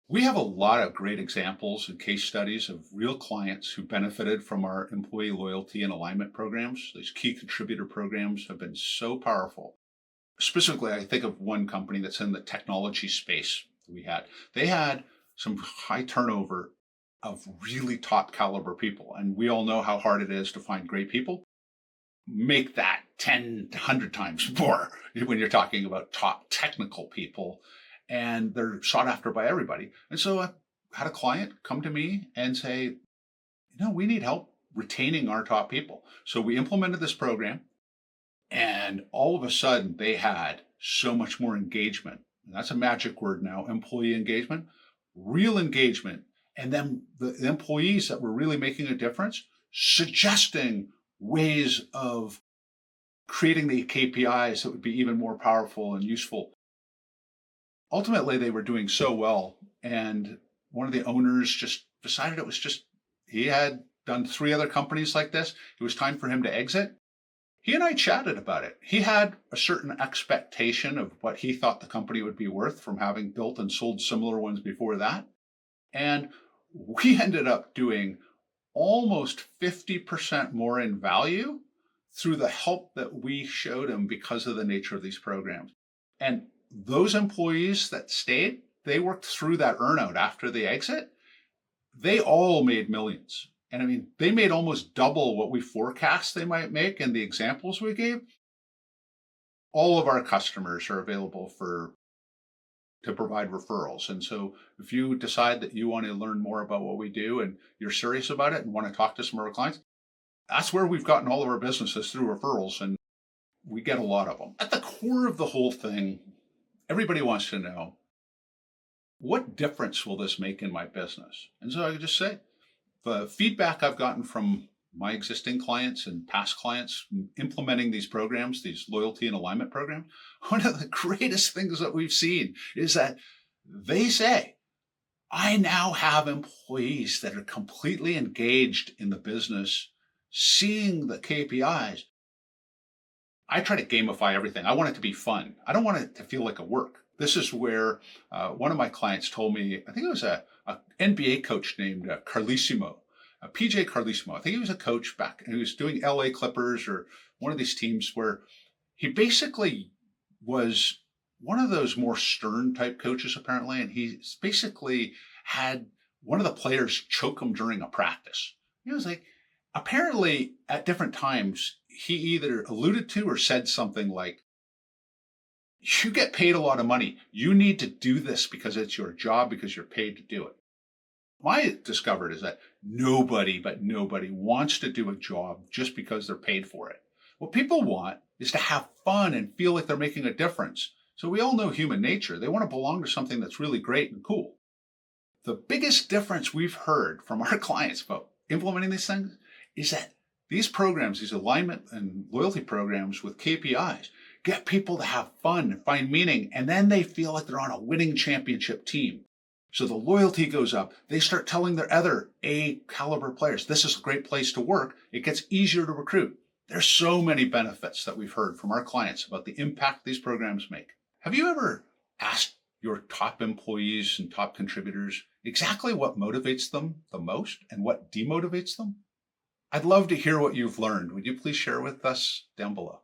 We have a lot of great examples and case studies of real clients who benefited from our employee loyalty and alignment programs. These key contributor programs have been so powerful. Specifically, I think of one company that's in the technology space we had. They had some high turnover of really top caliber people. And we all know how hard it is to find great people. Make that 10, 100 times more when you're talking about top technical people, and they're sought after by everybody. And so I had a client come to me and say, we need help retaining our top people. So we implemented this program, and all of a sudden they had so much more engagement. And that's a magic word now, employee engagement, real engagement. And then the employees that were really making a difference, suggesting ways of creating the KPIs that would be even more powerful and useful. Ultimately, they were doing so well. And one of the owners just decided he had done 3 other companies like this. It was time for him to exit. He and I chatted about it. He had a certain expectation of what he thought the company would be worth from having built and sold similar ones before that. And we ended up doing almost 50% more in value through the help that we showed him because of the nature of these programs. And those employees that stayed, they worked through that earnout after the exit. They all made millions. And I mean, they made almost double what we forecast they might make in the examples we gave. All of our customers are available to provide referrals. And so if you decide that you want to learn more about what we do and you're serious about it and want to talk to some of our clients, that's where we've gotten all of our businesses, through referrals, and we get a lot of them. At the core of the whole thing, everybody wants to know, what difference will this make in my business? And so I could just say, the feedback I've gotten from my existing clients and past clients implementing these programs, these loyalty and alignment programs, one of the greatest things that we've seen is that they say, I now have employees that are completely engaged in the business, seeing the KPIs. I try to gamify everything. I want it to be fun. I don't want it to feel like a work. This is where one of my clients told me, I think it was a NBA coach named Carlissimo, PJ Carlissimo. I think he was a coach back, and he was doing LA Clippers or one of these teams where he basically was one of those more stern type coaches, apparently. And he basically had one of the players choke him during a practice. He was like, apparently at different times, he either alluded to or said something like, you get paid a lot of money. You need to do this because it's your job, because you're paid to do it. What I discovered is that nobody wants to do a job just because they're paid for it. What people want is to have fun and feel like they're making a difference. So we all know human nature. They want to belong to something that's really great and cool. The biggest difference we've heard from our clients about implementing these things is that these programs, these alignment and loyalty programs with KPIs, get people to have fun, find meaning, and then they feel like they're on a winning championship team. So the loyalty goes up. They start telling their other A caliber players, this is a great place to work. It gets easier to recruit. There's so many benefits that we've heard from our clients about the impact these programs make. Have you ever asked your top employees and top contributors exactly what motivates them the most and what demotivates them? I'd love to hear what you've learned. Would you please share with us down below?